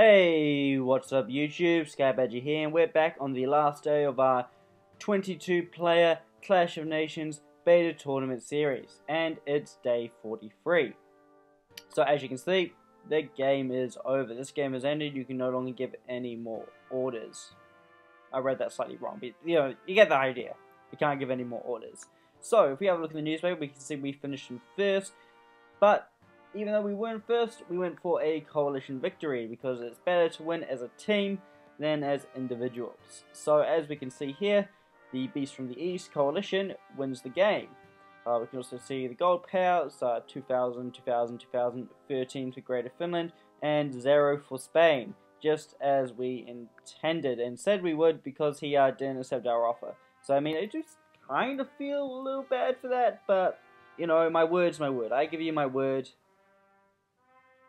Hey, what's up YouTube? Skybadger here, and we're back on the last day of our 22-player Clash of Nations beta tournament series, and it's day 43. So as you can see, the game is over. This game has ended. You can no longer give any more orders. I read that slightly wrong, but you get the idea. You can't give any more orders. So if we have a look at the newspaper, we can see we finished in first, but even though we weren't first, we went for a coalition victory because it's better to win as a team than as individuals. So as we can see here, the Beast from the East coalition wins the game. We can also see the gold payouts, 2,000, 2,000, 2,000, 13 for Greater Finland, and 0 for Spain, just as we intended and said we would because he didn't accept our offer. So I mean, I just kind of feel a little bad for that, but my word's my word. I give you my word.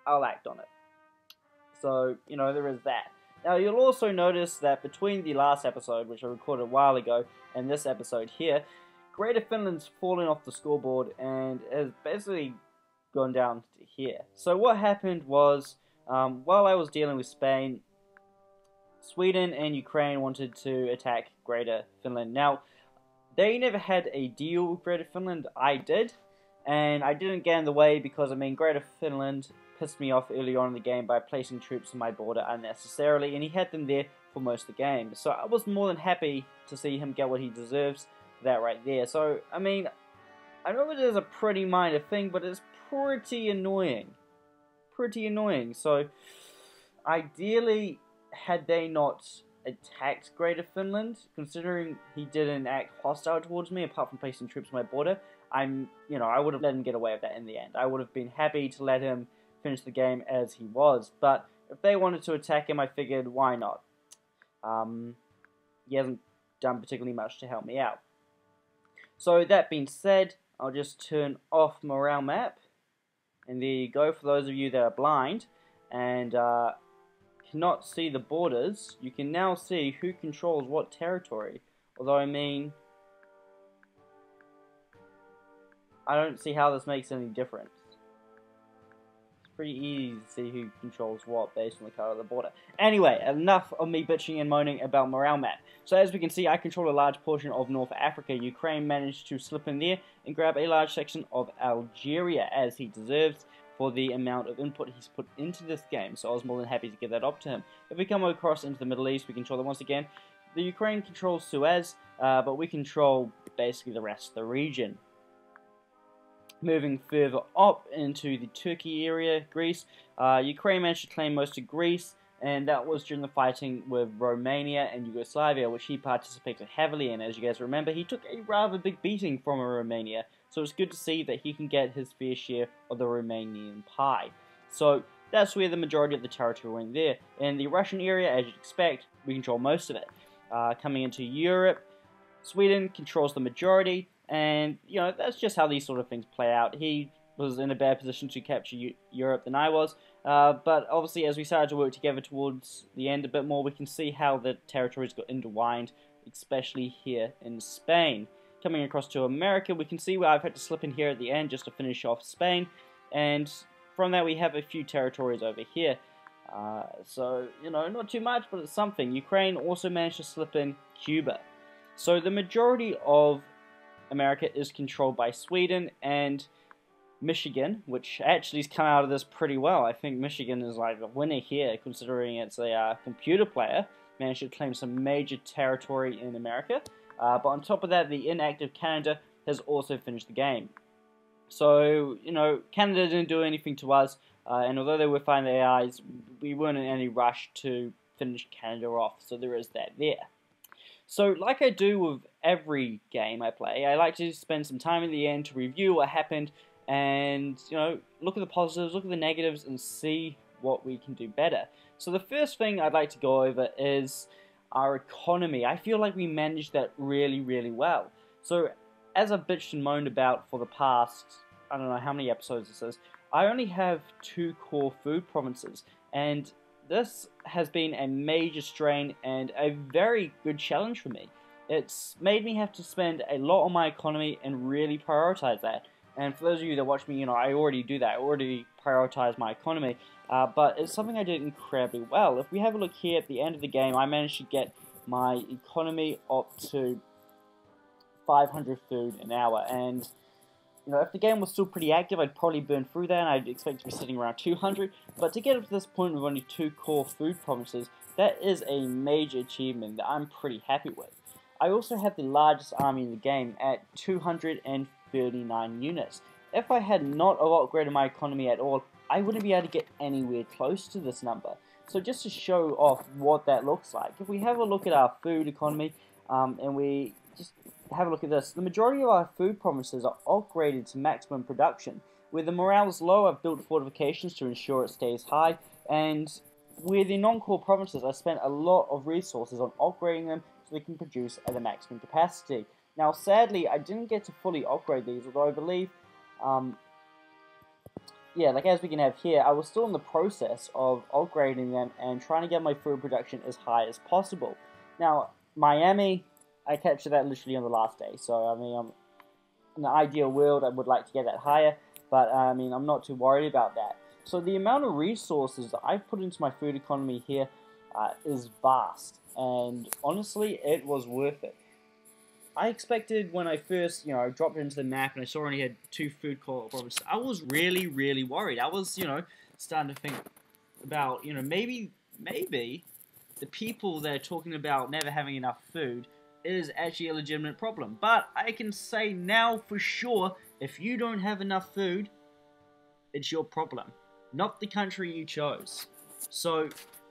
I'll act on it. So, there is that. Now, you'll also notice that between the last episode, which I recorded a while ago, and this episode here, Greater Finland's fallen off the scoreboard and has basically gone down to here. So what happened was, while I was dealing with Spain, Sweden and Ukraine wanted to attack Greater Finland. Now, they never had a deal with Greater Finland. I did, and I didn't get in the way because, Greater Finland pissed me off early on in the game by placing troops on my border unnecessarily, and he had them there for most of the game. So I was more than happy to see him get what he deserves for that right there. So, I know it is a pretty minor thing, but it's pretty annoying. Pretty annoying. So, ideally, had they not attacked Greater Finland, considering he didn't act hostile towards me, apart from placing troops on my border, I would have let him get away with that in the end. I would have been happy to let him finish the game as he was, but if they wanted to attack him, I figured, why not? He hasn't done particularly much to help me out. So that being said, I'll just turn off morale map, and there you go. For those of you that are blind and cannot see the borders, you can now see who controls what territory. Although, I don't see how this makes any difference. Pretty easy to see who controls what based on the color of the border. Anyway, enough of me bitching and moaning about morale map. So as we can see, I control a large portion of North Africa. Ukraine managed to slip in there and grab a large section of Algeria, as he deserves for the amount of input he's put into this game. So I was more than happy to give that up to him. If we come across into the Middle East, we control that once again. The Ukraine controls Suez, but we control basically the rest of the region. Moving further up into the Turkey area, Greece, Ukraine managed to claim most of Greece, and that was during the fighting with Romania and Yugoslavia, which he participated heavily in. As you guys remember, he took a rather big beating from Romania, so it's good to see that he can get his fair share of the Romanian pie. So that's where the majority of the territory went there. In the Russian area, as you'd expect, we control most of it. Coming into Europe, Sweden controls the majority. And, that's just how these sort of things play out. He was in a better position to capture Europe than I was. But obviously, as we started to work together towards the end a bit more, we can see how the territories got intertwined, especially here in Spain. Coming across to America, we can see where I've had to slip in here at the end just to finish off Spain. And from that, we have a few territories over here. So, not too much, but it's something. Ukraine also managed to slip in Cuba. So the majority of America is controlled by Sweden and Michigan, which actually has come out of this pretty well. I think Michigan is like the winner here, considering it's a computer player. Managed to claim some major territory in America. But on top of that, the inactive Canada has also finished the game. So, Canada didn't do anything to us, and although they were fighting the AIs, we weren't in any rush to finish Canada off, so there is that there. So, like I do with every game I play, I like to spend some time in the end to review what happened and, look at the positives, look at the negatives, and see what we can do better. So the first thing I'd like to go over is our economy. I feel like we managed that really, really well. So, as I've bitched and moaned about for the past, I don't know how many episodes this is, I only have 2 core food provinces, and this has been a major strain and a very good challenge for me. It's made me have to spend a lot on my economy and really prioritize that. And for those of you that watch me, you know, I already do that. I already prioritize my economy. But it's something I did incredibly well. If we have a look here at the end of the game, I managed to get my economy up to 500 food an hour. And, you know, if the game was still pretty active, I'd probably burn through that, and I'd expect to be sitting around 200. But to get up to this point with only 2 core food provinces, that is a major achievement that I'm pretty happy with. I also have the largest army in the game at 239 units. If I had not upgraded my economy at all, I wouldn't be able to get anywhere close to this number. So just to show off what that looks like, if we have a look at our food economy, and we just have a look at this, the majority of our food provinces are upgraded to maximum production. Where the morale is low, I've built fortifications to ensure it stays high, and where the non-core provinces, I spent a lot of resources on upgrading them so they can produce at a maximum capacity. Now sadly, I didn't get to fully upgrade these, although I believe, yeah, like as we can have here, I was still in the process of upgrading them and trying to get my food production as high as possible. Now, Miami, I captured that literally on the last day, so I mean, in the ideal world, I would like to get that higher, but I mean, I'm not too worried about that. So the amount of resources that I've put into my food economy here is vast, and honestly, it was worth it. I expected when I first, you know, dropped into the map and I saw I only had 2 food core provinces, I was really, really worried. I was, you know, starting to think about, you know, maybe the people that are talking about never having enough food is actually a legitimate problem. But I can say now for sure, if you don't have enough food, it's your problem, not the country you chose. So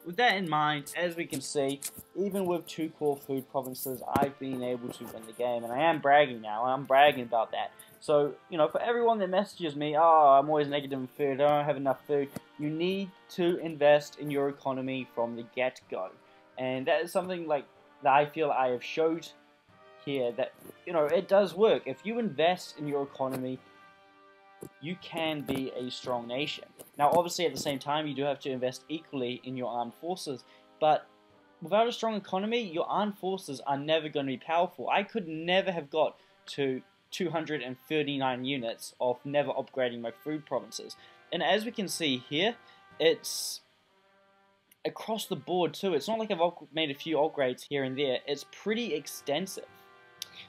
with that in mind, as we can see, even with 2 core food provinces, I've been able to win the game, and I am bragging now. I'm bragging about that. So, you know, for everyone that messages me, oh, I'm always negative in food, I don't have enough food, you need to invest in your economy from the get-go. And that is something like that I feel I have showed here that, you know, it does work. If you invest in your economy, you can be a strong nation. Now, obviously, at the same time, you do have to invest equally in your armed forces, but without a strong economy, your armed forces are never going to be powerful. I could never have got to 239 units of never upgrading my food provinces. And as we can see here, it's across the board too. It's not like I've made a few upgrades here and there. It's pretty extensive.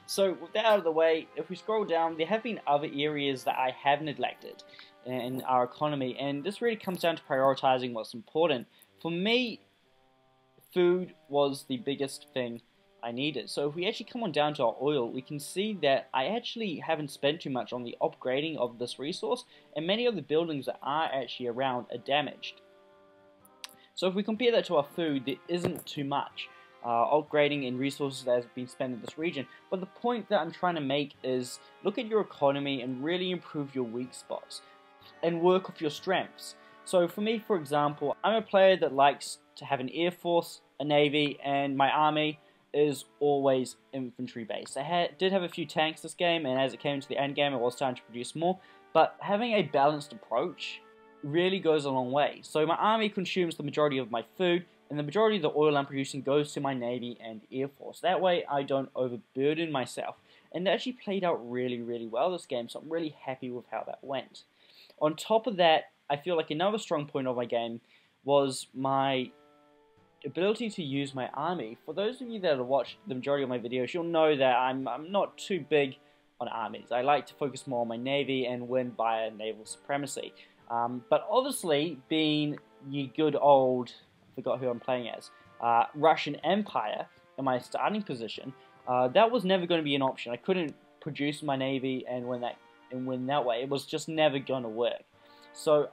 So with that out of the way, if we scroll down, there have been other areas that I have neglected in our economy, and this really comes down to prioritizing what's important. For me, food was the biggest thing I needed. So if we actually come on down to our oil, we can see that I actually haven't spent too much on the upgrading of this resource, and many of the buildings that are actually around are damaged. So if we compare that to our food, there isn't too much upgrading in resources that has been spent in this region. But the point that I'm trying to make is look at your economy and really improve your weak spots and work off your strengths. So for me, for example, I'm a player that likes to have an air force, a navy, and my army is always infantry based. I did have a few tanks this game, and as it came to the end game, it was time to produce more. But having a balanced approach really goes a long way. So my army consumes the majority of my food, and the majority of the oil I'm producing goes to my navy and air force. That way I don't overburden myself. And that actually played out really, really well this game, so I'm really happy with how that went. On top of that, I feel like another strong point of my game was my ability to use my army. For those of you that have watched the majority of my videos, you'll know that I'm not too big on armies. I like to focus more on my navy and win via naval supremacy. But obviously, being the good old, I forgot who I'm playing as, Russian Empire in my starting position, that was never going to be an option. I couldn't produce my navy and win that way. It was just never going to work. So,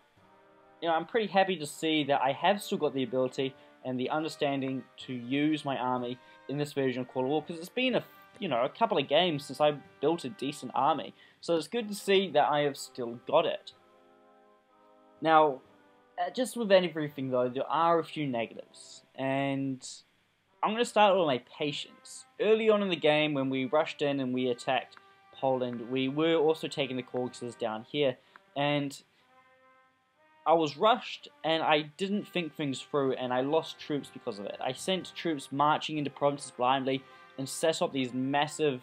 you know, I'm pretty happy to see that I have still got the ability and the understanding to use my army in this version of Call of War, because it's been a couple of games since I built a decent army. So it's good to see that I have still got it. Now, just with everything though, there are a few negatives, and I'm going to start with my patience. Early on in the game, when we rushed in and we attacked Poland, we were also taking the Caucasus down here, and I was rushed and I didn't think things through, and I lost troops because of it. I sent troops marching into provinces blindly and set up these massive,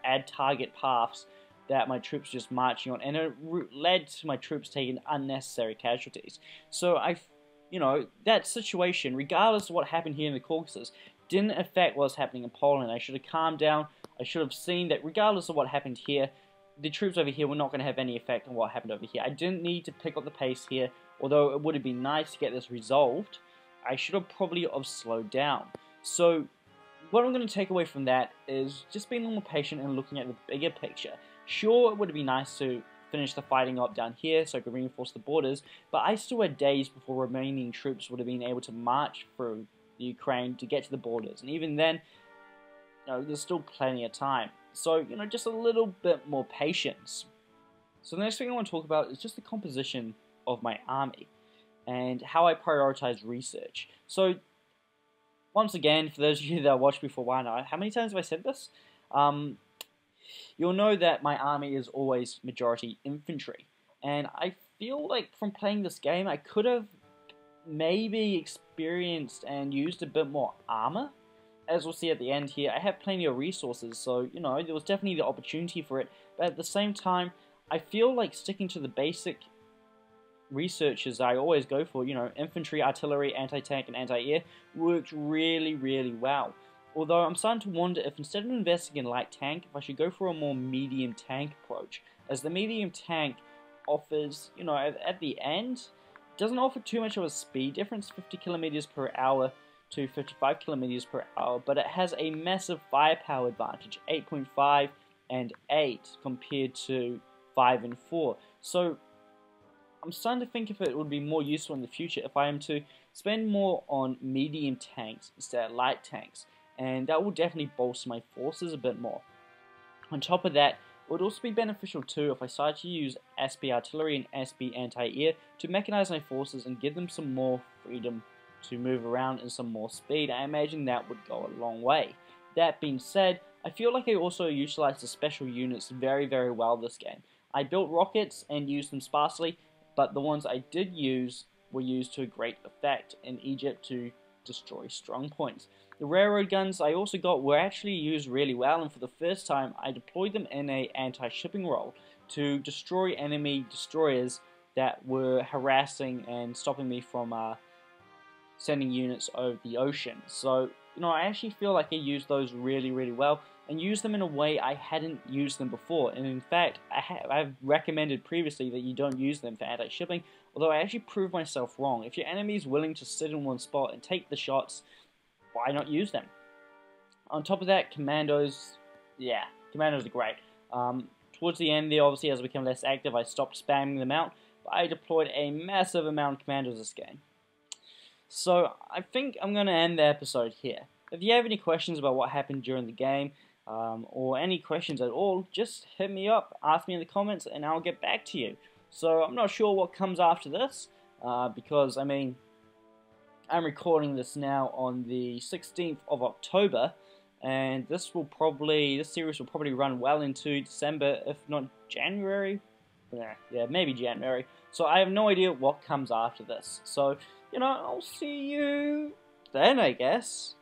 add target paths that my troops just marching on, and it led to my troops taking unnecessary casualties. So that situation, regardless of what happened here in the Caucasus, didn't affect what was happening in Poland. I should have calmed down. I should have seen that regardless of what happened here, the troops over here were not going to have any effect on what happened over here. I didn't need to pick up the pace here, although it would have been nice to get this resolved. I should have probably slowed down. So what I'm going to take away from that is just being a little more patient and looking at the bigger picture. Sure, it would be nice to finish the fighting up down here so I could reinforce the borders, but I still had days before remaining troops would have been able to march through the Ukraine to get to the borders, and even then, there's still plenty of time. So, just a little bit more patience. So the next thing I want to talk about is just the composition of my army and how I prioritize research. So, once again, for those of you that watched before, why not? How many times have I said this? You'll know that my army is always majority infantry, and I feel like from playing this game, I could have maybe experienced and used a bit more armor. As we'll see at the end here, I have plenty of resources, so, there was definitely the opportunity for it, but at the same time, I feel like sticking to the basic researches I always go for, infantry, artillery, anti-tank, and anti-air, worked really, really well. Although I'm starting to wonder if instead of investing in light tank, if I should go for a more medium tank approach, as the medium tank offers, at the end, doesn't offer too much of a speed difference, 50 kilometers per hour to 55 kilometers per hour, but it has a massive firepower advantage, 8.5 and 8 compared to 5 and 4. So I'm starting to think if it would be more useful in the future if I am to spend more on medium tanks instead of light tanks, and that will definitely bolster my forces a bit more. On top of that, it would also be beneficial too if I started to use SB artillery and SB anti-air to mechanize my forces and give them some more freedom to move around and some more speed. I imagine that would go a long way. That being said, I feel like I also utilized the special units very, very well this game. I built rockets and used them sparsely, but the ones I did use were used to a great effect in Egypt to destroy strong points. The railroad guns I also got were actually used really well, and for the first time I deployed them in a anti-shipping role to destroy enemy destroyers that were harassing and stopping me from sending units over the ocean. So, I actually feel like I used those really, really well and used them in a way I hadn't used them before. And in fact, I've recommended previously that you don't use them for anti-shipping, although I actually proved myself wrong. If your enemy is willing to sit in one spot and take the shots, why not use them? On top of that, commandos, commandos are great. Towards the end there, obviously, as I became less active, I stopped spamming them out, but I deployed a massive amount of commandos this game. So, I think I'm going to end the episode here. If you have any questions about what happened during the game, or any questions at all, just hit me up, ask me in the comments, and I'll get back to you. So, I'm not sure what comes after this, because, I'm recording this now on the 16th of October, and this series will probably run well into December, if not January. Yeah, maybe January. So I have no idea what comes after this. So, I'll see you then, I guess.